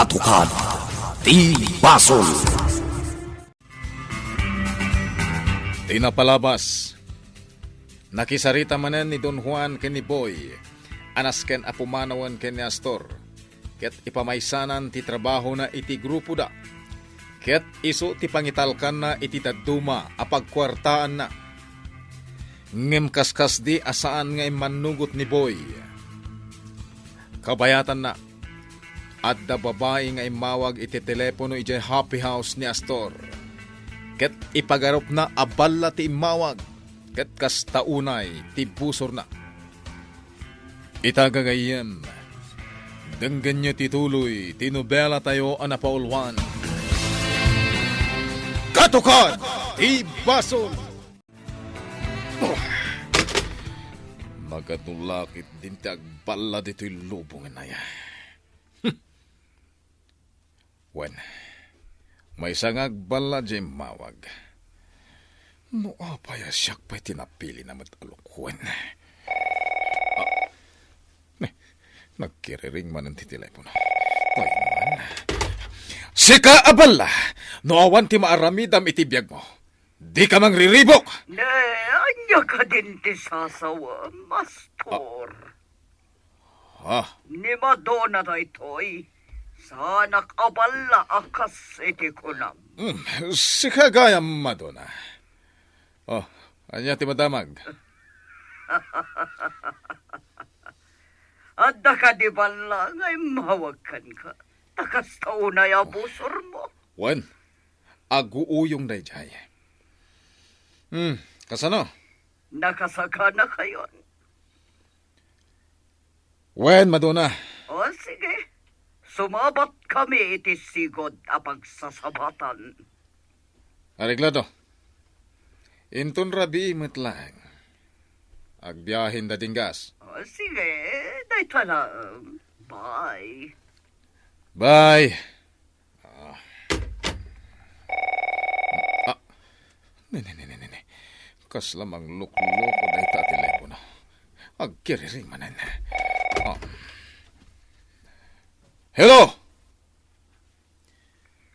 Katukad ti Basol. Tinapalabas. Nakisarita manen ni Don Juan ken ni Boy, anas ken apumanawan ken ni Astor, ket ipamaysanan ti trabaho na iti grupo da, ket iso ti pangitalkan na iti taduma apagkwartaan na. Ngem kaskas di asaan nga imanugot ni Boy. Kabayatan na, at da babae nga imawag iti telepono iti happy house ni Astor. Ket ipagarop na aballa ti imawag, ket kastaunay ti busor na. Itagagayem, denggan nyo tituloy, tinobela tayo anapaulwan. Katukad ti Basol! Magatulakit din ti agballa dito'y lubong na ya. Wen, may sangag bala di mawag. No apaya siyak pa'y tinapili na matalukwen. Nagkiriring man ang titelepono. Toy man. Sika abala! No awan ti maaramidam itibiyag mo. Di ka mang riribok! Anya ka din ti sasawa, Mastor. Ni Madonna na ito'y. Sana kabala akas iti kunam. Sika gaya, Madonna. Anya ti madamag. Adda ka di bala ngay mawagkan ka. Takas taunay abusor mo. Wen, aguuyong day jay. Kasano? Nakasaka na kayon. Wen, Madonna. O sige, sumabat kami iti sigod a pagsasabatan. Areglado. Intun rabi metlang. Agbiyahin da dinggas. O sige, day tala. Bye. Bye. Ne. Kas lamang lukloko day ta telepono. Agkiriring manan. Hello!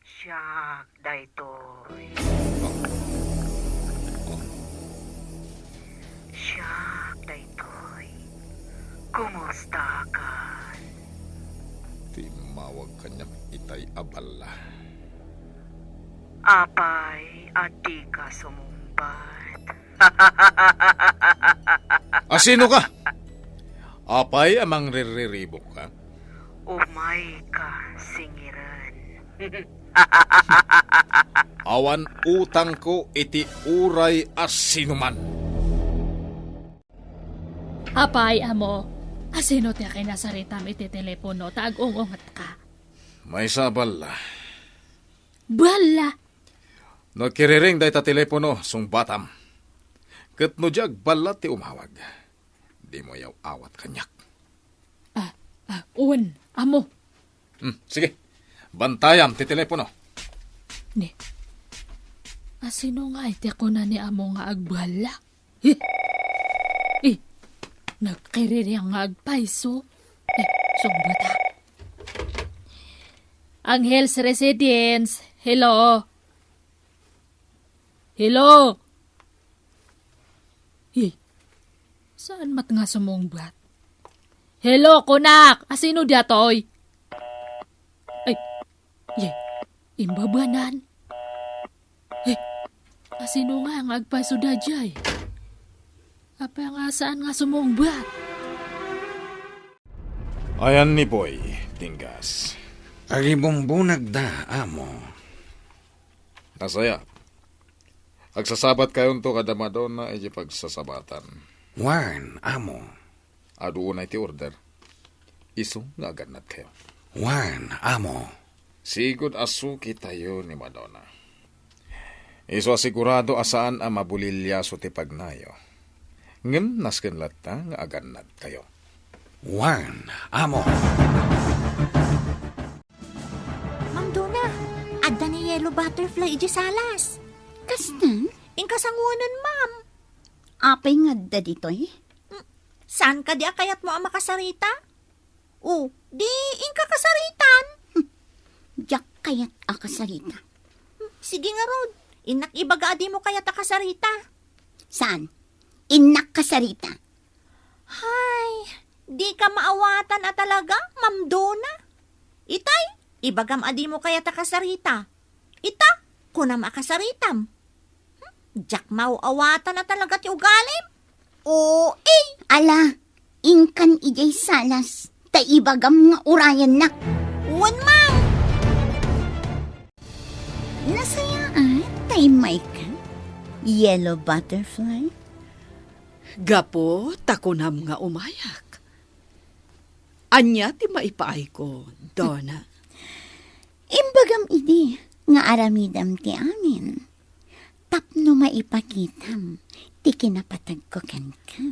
Siyak, daytoy. Siyak, daytoy. Kumusta ka? Timawag kanyang itay abala. Apay, adi ka sumumbat. Sino ka? Apay amang ririribok ka? Umay ka, singiran. Awan utang ko iti uray asinuman. Apay, amo. Asino ti kinasaritam iti telepono, taag-ungungat ka. May sabal. Bala! Nagkiriring day ta telepono, sung batam. Kat no jag balat ti umawag. Di mo yaw awat kanyak. Uwan, amo. Sige, bantayam ti telepono. Ni, asino nga iti ako na ni amo nga agbala? Nagkiriri ang nga agpaiso. Sumbata. Angel's Residence, hello? Hello? Saan mat nga sumungbat? Hello, kunak! Asino datoy? Imbabanan. Asino nga ang agpaiso da jay? Apa nga saan nga sumungbat? Ayan ni Boy, tinggas. Aribumbunag da, amo. Nasaya. Agsasabat kayon to kada Madonna ay pagsasabatan. Wan, amo. Aduon ay ti order. Iso nga aganat kayo. Wan, amo. Sigod asuki tayo ni Madonna. Iso asigurado asaan ang mabulilyaso ti pagnayo. Ngem nasken latta nga aganat kayo. Wan, amo. Ma'am Donna, adda ni yellow butterfly iji salas. Kasnan? Ingkasangunan, ma'am. Apay nga da dito eh. Saan ka di akayat mo ang makasarita? Di ingka kasaritan. Jak kayat akasarita. Sige nga, Rod. Inak ibaga adi mo kaya takasarita. Saan? Inak kasarita. Hay, di ka maawatan at talaga, Ma'am Donna. Itay, ibagam adi mo kaya takasarita. Ita, kunam akasaritam. Jak mauawatan na talaga ti ugalim. Oo, eh. Ala, ingkan ijay salas. Taibagam nga urayan nak. Wan, Ma'am. Nasayaan, taymay ka. Yellow butterfly. Gapo, takunam nga umayak. Anya ti maipaay ko, Donna. Imbagam idi nga aramidam ti amin. Tapno maipakitam, ti kinapatag ko ken ka.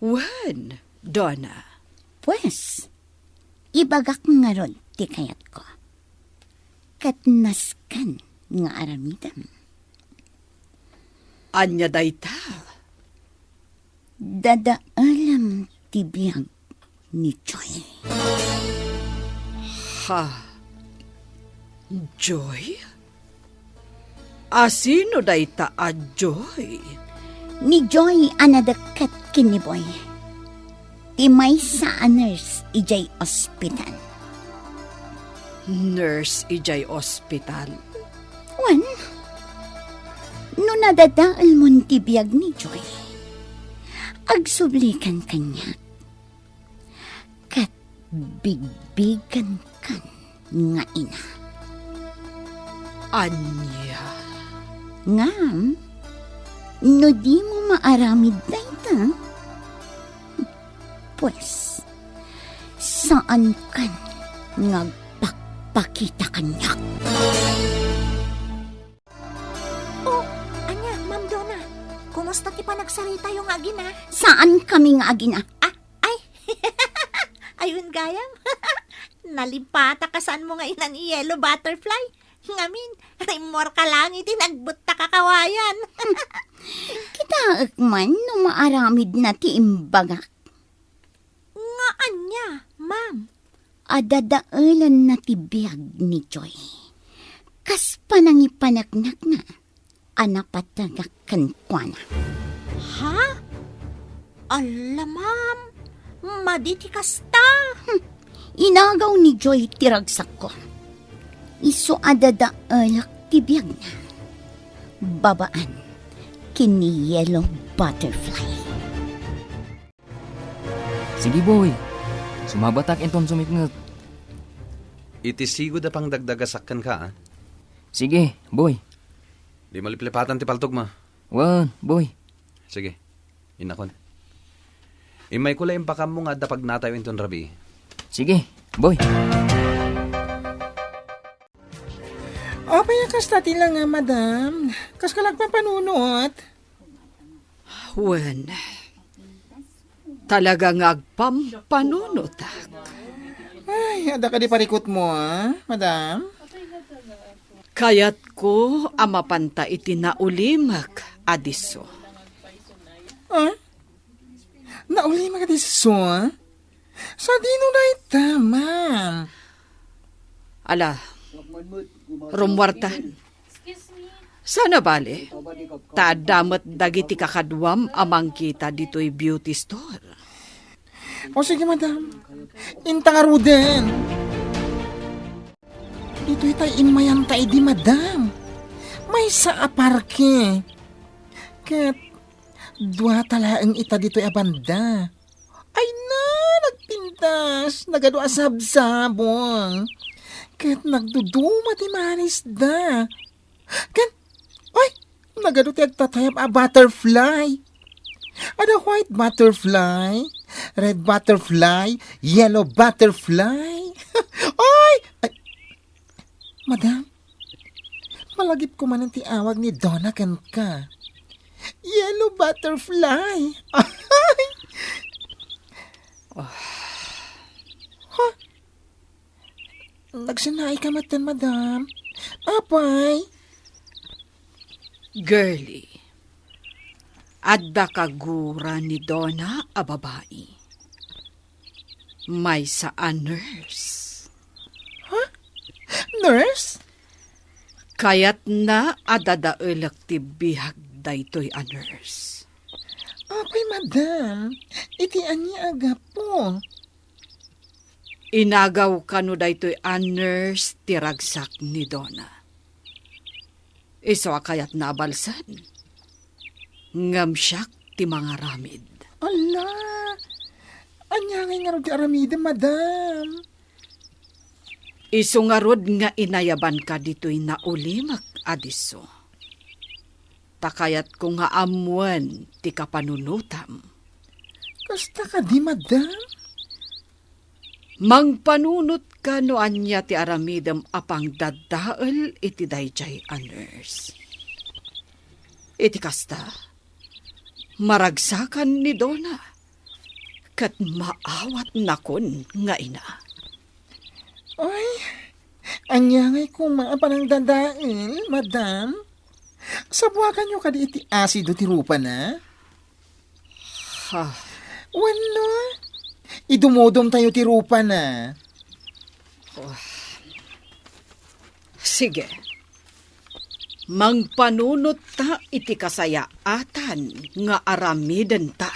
Wan, Donna. Pues, ibagak nga rod ti kayat ko. Katnaskan nga aramidam. Anya dayta. Dadaalam ti biyag ni Joy. Ha? Joy? Asino dayta a Joy? Ni Joy anadakat kiniboy. Ti may sa nurse ijay ospital. Nurse ijay ospital. Wan, no nadadaal mo ti biyag ni Joy, agsublikan kanya. Kat bigbigan kan nga ina. Anya? Ngam, no di mo maaramid na ita, pues, saan kan ngagpakpakita kanya? Oh, anya, Ma'am Donna. Kumusta ti pa nagsarita yung agina? Saan kami nga agina? Ay, ayun gayam. Nalipata ka saan mo nga inan yellow butterfly. Ngamin, rimor ka lang iti nagbutta kakawayan. Kita man no maaramid na ti imbagak. Nga anya, Ma'am. Adadaalan na ti biyag ni Joy. Kas panangipanagnak na, anapatagak kankwana. Ha? Ala, Ma'am. Maditi kasta. Inagaw ni Joy tiragsak ko. Iso adadaalak ti biyag na. Babaan, kini yellow butterfly. Sige boy, sumabatak enton sumitngot. Itisigo da pang dagdagasakan ka, ah. Sige, boy. Di maliplipatan ti paltog ma. Wan, boy. Sige, inakon. Imay ko lang impakam mo nga da pag natayo inton rabi. Sige, boy. Paya kas tati lang nga, madam. Kas ka lang papanunot. Wan. Talagang agpampanunot. Ay, ada ka di parikot mo, madam? Kayat ko amapanta iti naulimak adiso. Nauli magadiso, Sa dino na ita, ma'am. Ala, rumwartan. Sana bale, tadamat dagiti kakadwam amang kita dito'y beauty store. O sige, madam. Intang aruden. Dito itay inmayan tayo di, madam. May sa aparke. Kat, dua talaang ita dito'y abanda. Ay na, nagpintas. Nagado asab-sabong. Kat nagduduma ti manis da. Kat, ay, nagado ti agtatayap a butterfly. Ada white butterfly, red butterfly, yellow butterfly. Ay! Madam, malagip ko man ang tiawag ni Donna kan ka. Yellow butterfly. Ha? Nagsanay ka matan, madam. Apay. Girlie, adda kagura ni Donna a babae. May sa a nurse. Nurse? Kayat na adadaelak ti bihag daytoy a nurse. Apay, madam. Iti ani aga po. Inagaw kano daytoy a nurse ti ragsak ni Donna. Iso kayat nabalsan. Ngamsyak ti mga ramid. Ala, anya nga nga ti aramida, madam. Iso nga rod nga inayaban ka dito'y naulimak adiso. Takayat ko nga amuan ti kapanunutam. Kasta ka di, madam? Mangpanunot ka no anya ti aramidam apang dadael iti dayjay a nurse. Iti kasta, maragsakan ni Donna, kat maawat nakon nga ina. Ay, anya nga'y kung mga panang dadail, madam. Sabuakan nyo ka di iti asido ti rupa na? Ha, Wano? Idumodom tayo ti rupa na. sige. Mangpanunot ta iti kasayaatan nga aramiden ta.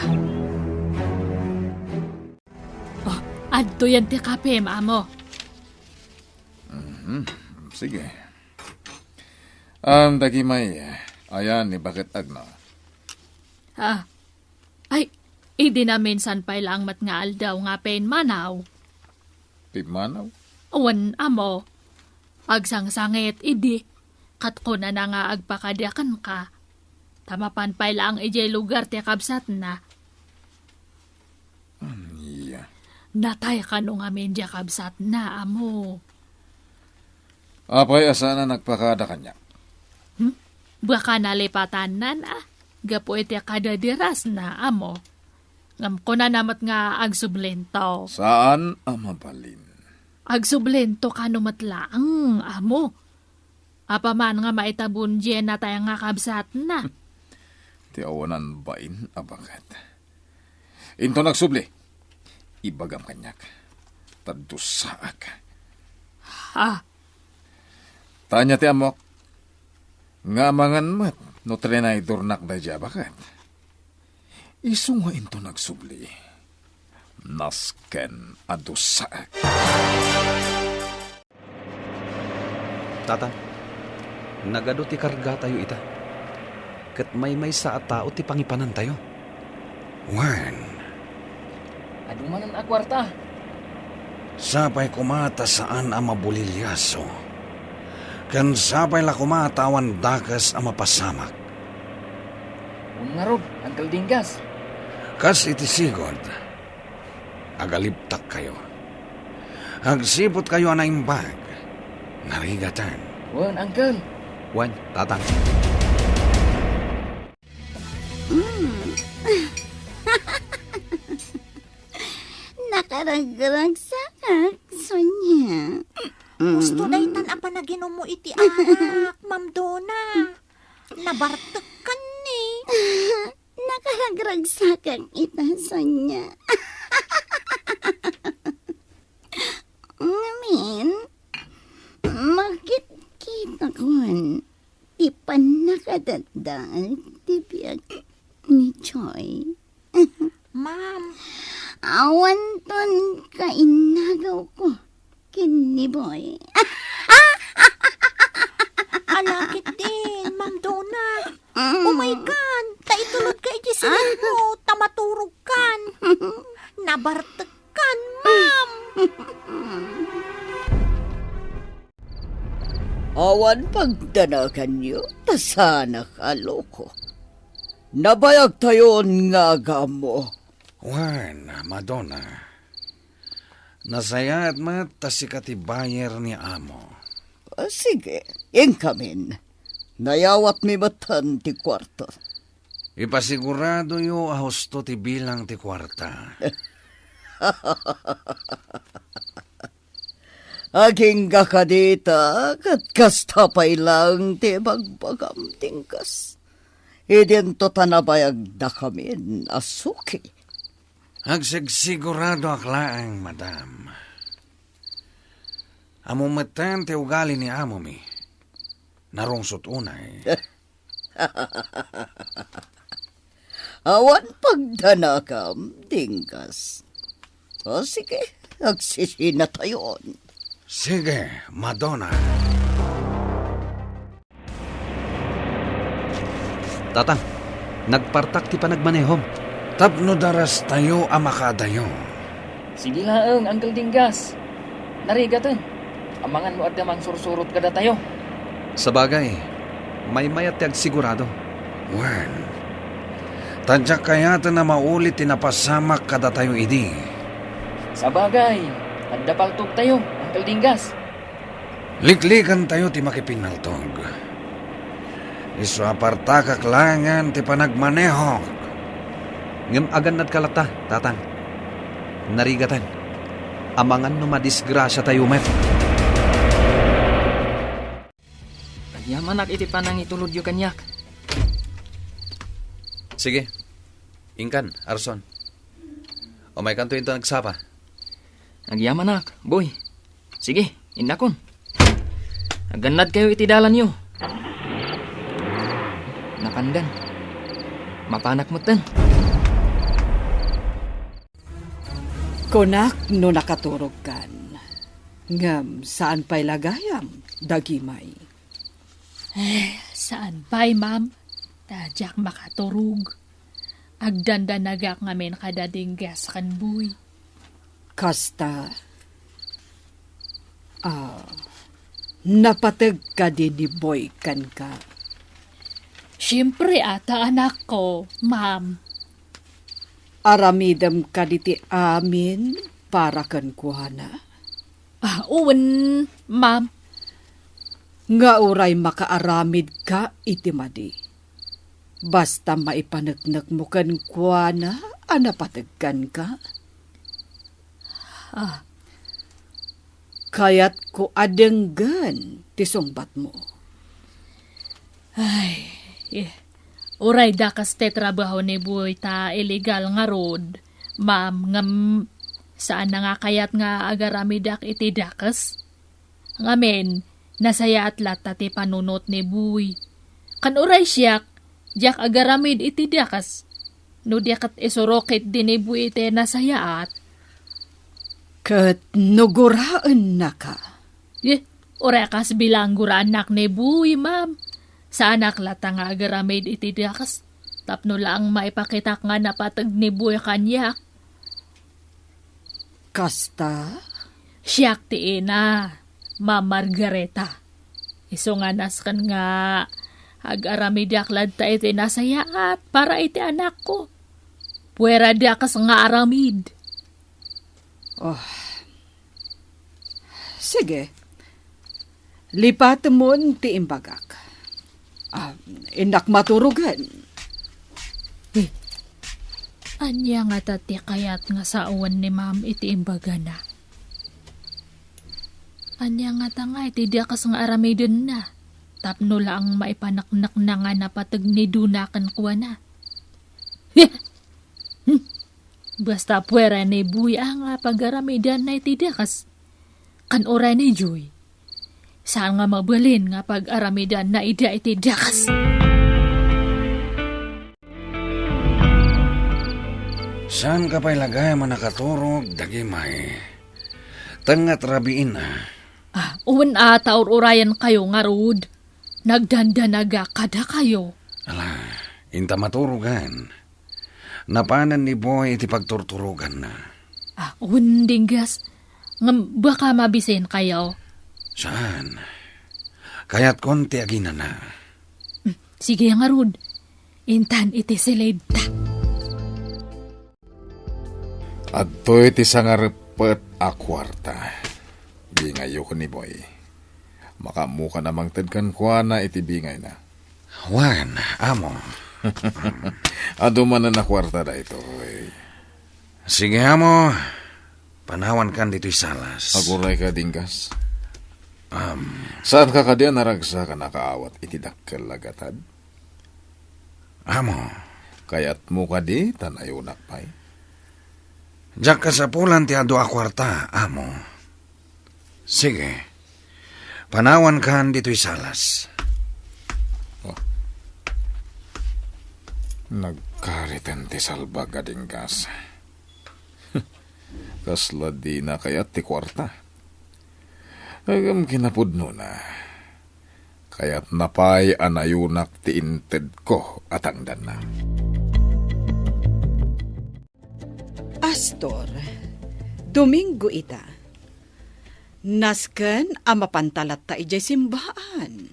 Oh, adto yan ti kape, mamo. Sige. Dagimay, ayan ni bakit agno. Ah, ay, idi namin san pay lang mat nga aldaw nga pen manaw. Timanaw? Awan amo, agsangsangit idi, kat ko na nga agpakadyakan ka. Tamapan pay lang ijay lugar ti kabsat na. Iya. Natay ka nung amin di kabsat na, amo. Apay asana nagpakada kanya. Baka nalipatan na na. Gapo iti kadadiras na, amo. Ngam ko na namat nga agsublento. Saan amabalin? Agsublento ka numatlaang, amo. Apaman nga maitabun dyan na tayo nga kabsat na. Ti awanan bain abagat. Into nagsubli. Ibagam kanyak. Tadusaak. Ah, Tanya ti amok. Nga mangan mat. No trenay durnak da dya bagat. Isu nga into nagsubli. Nasken adusaak. Tata, nagado ti karga tayo ita. Kat may sa at tao ti pangipanan tayo. Wan, Adumanan a kwarta. sapay kumata saan ang mabulilyaso. Kan sapay la kumatawan dakas ang mapasamak. Ungarod, Uncle Dingas. Kas iti sigod, agaliptak kayo. Agsipot kayo na imbag, narigatan. Wan, Uncle. Wan, tatang. Nakaragsasak, Sonya. Gusto daytan apa na ginom mo iti anak, Ma'am Donna. Nabartek kan ni. Nakaragsasak ita, Sonya. Ngamin, makikita ko di pa nakadadal di biyag ni Choy. Ma'am, Awan ton kainagaw ko kini boy. alakit din, Ma'am Donna. Oh my God, taitulod ka iti silid mo, tamaturog kan. Nabartek kan, Ma'am. Awan pagdanagan niyo, tasana ka, loko. Nabayag tayon nga agamo. Wan, Madonna. Nasaya at matasika ti bayer ni amo. Sige, ingkamin. Nayawat mi batan ti kwarto. Ipasigurado yo ahusto ti bilang ti kwarta. Aging kakadita, kat kastapay lang ti bagbagam tingkas. Idin to tanabayag da kamin asuki. Agsigsigurado aklaang, madam. Amo meten ti ugali ni amo mi. Narungsot unay. Awan pagdanakam, Dingkas. O sige, agsisina tayon. Sige, Madonna. Tatang, nagpartak ti panagmanehom. Tapno daras tayo amakadayo. Sige laeng, Uncle Dinggas. Narigatan. Amangan mo at damang sursurot kada tayo. Sabagay, may mayat ti agsigurado. Wan. Tadyak kayata na maulit tinapasamak kada tayo idi. Sabagay, adda paltog tayo, Uncle Dinggas. Liklikan tayo ti makipinaltog. Isu aparta kaklangan ti panagmaneho. Ngem agan nadkalata, tatang. Narigatan. Amangan no madisgrasya tayo, met. Yaman iti panang itulod yu kanyak. Sige. Ingkan, Arson. O may kanto ito nagsapa. Nagyamanak, boy. Sige, inakon. Aganad kayo iti dalan yu. Napandan. Mapanak mo tan. Kunak no nakaturog kan. Ngam, saan pa'y lagayam, dagimay? Saan pa'y, ma'am? Tadyak makaturog. Agdanda nagak ngamin kada Dinggas kan buy. Kasta, napatag ka din ni Boy kan ka. Siyempre ata anak ko, ma'am. Aramidam ka diti amin para kan kuhana. Uwan, ma'am. Nga uray makaaramid ka iti madi. Basta maipanagnak mo kan kuhana, anapatagkan ka. Kaya't ko adenggan ti sungbat mo. Ay, uray dakas te trabaho ni buhay ta illegal nga road. Ma'am, ngam saan na nga kayat nga agaramidak iti dakas? Ngamen, nasaya at lata ti panunot ni buhay. Kan uray siyak, jak agaramid iti dakas. No diakat isurokit din ni buhay iti nasayaat. Kat nuguraan na ka. Uray kas bilang gura anak ni buhay, ma'am. Sa anak lata nga agaramid iti dakas. Tapno lang maipakitak nga napatag ni buhay kanyak. Kasta? Siyak ti ina, Ma'am Margareta. Iso nga naskan nga ag-aramidak ladta iti nasayaat para iti anak ko. Puwera dakas nga aramid. Oh. Sige. Lipat mo ti imbagak. Inak maturugan. Anya nga tati kayat nga sa uwan ni ma'am iti imbaga na. Anya nga tanga iti dakas nga aramidon na. Tapno lang maipanaknak na nga napatag ni dunakan kuwa na. Basta puwera ni buya nga pag-aramidan na iti dakas. Kan ora ni Joy. Saan nga mabalin nga pag-aramidan na ida iti dakas. Saan ka pa'y lagay man nakaturog, dagimay? Tangat rabiin na. Uwan taur-urayan kayo nga rod. Nagdandanaga kada kayo. Ala, inta maturugan. Napanan ni Boy iti pagturturugan na. Uwan Dinggas. Baka mabisin kayo. Saan? Kaya't konti agina na. Sige nga rod. Intan iti silid ta. At to'y ti sangarepet a kwarta. Bingayo ko ni Boy. Makamuka namang tedkan kwa na iti bingay na. Wan, amo. Aduman na kwarta da ito. Sige, amo. Panawan kan dito'y salas. Aguray ka, Dinggas. Saan ka kadian naragsa ka nakaawat iti dakkel lagatad? Amo. Kayat mo ka di tanayunak pa'y. Diyak ka sa pulan ti ado a kwarta, amo. Sige, Panawan kan dito'y salas. Nagkaritan ti salbag adinggas. Kasla di na kayat ti kwarta. Agam kinapudno na. Kaya't napay anayunak ti inted ko at ang dana. Astor, Domingo ita. Nasken a mapantalat ta ijay simbaan.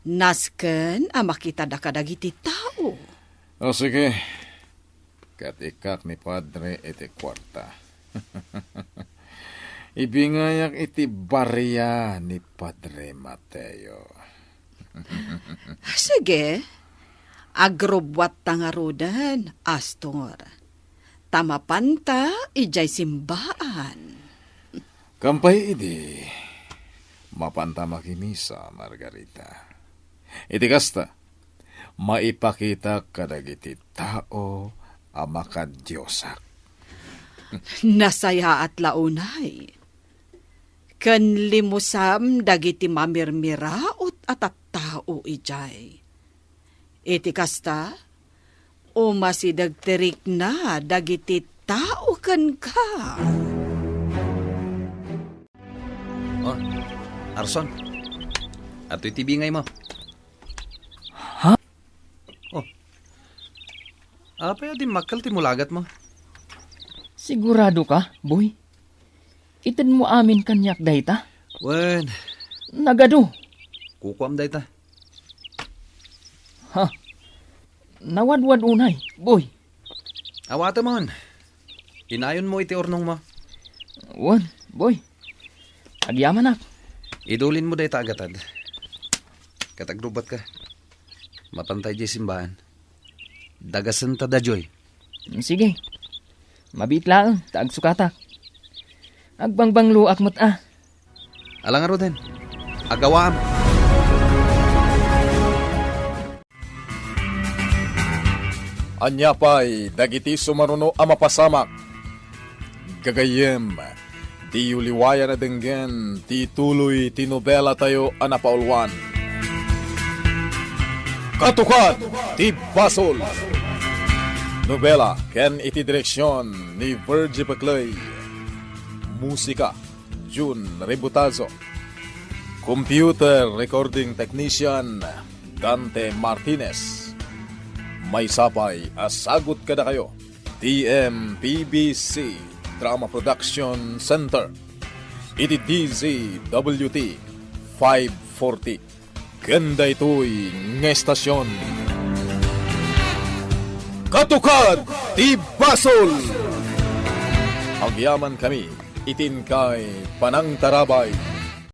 Nasken a makita da kadagiti tao. O sige, katikak ni Padre iti kwarta. Ibingayak iti barya ni Padre Mateo. Sige, agrobwat tangarudan, Astor. Tamapanta ijay simbaan. Kampay idi, mapanta makimisa, Margarita. Iti kasta, maipakita kadagiti tao a makadyosak. Nasaya at launay. Ken limusam dagiti mamirmiraot at tao ijay. Iti kasta, umasidagterik na dagiti tao ken ka. Oh, Arson. Ato'y tibingay mo. Ha? Oh. Apa din makal ti mulagat mo? Sigurado ka, boy? Itin mo amin kanyak dayta? Wen, Nagado. kukuam day ta. Ha? Nawadwad unay, boy. Awata mon. Inayon mo iti ornong mo. Wan, boy. Agyaman ak. Idulin mo day ta agatad. Katagrubat ka. Mapantay di simbahan. Dagasan ta da joy. Sige. Mabitlaan, taag sukatak. Agbangbang luak mo't Alang aro din. Agawaam. Anya pa'y dagiti sumaruno a mapasamak. Gagayem, di uliwaya na denggen, ti tuloy ti nobela tayo a napaulwan. Katukan, ti basol. Nobela, ken iti direksyon ni Virgie Baclay. Musika, June Rebutazo. Computer recording technician, Dante Martinez. May sapay, asagot kada kayo. TMPBC Drama Production Center. Iti DZWT 540. Ganda ito'y ngestasyon. Katukad ti Basol! Agyaman kami, itin kay Panang Tarabay.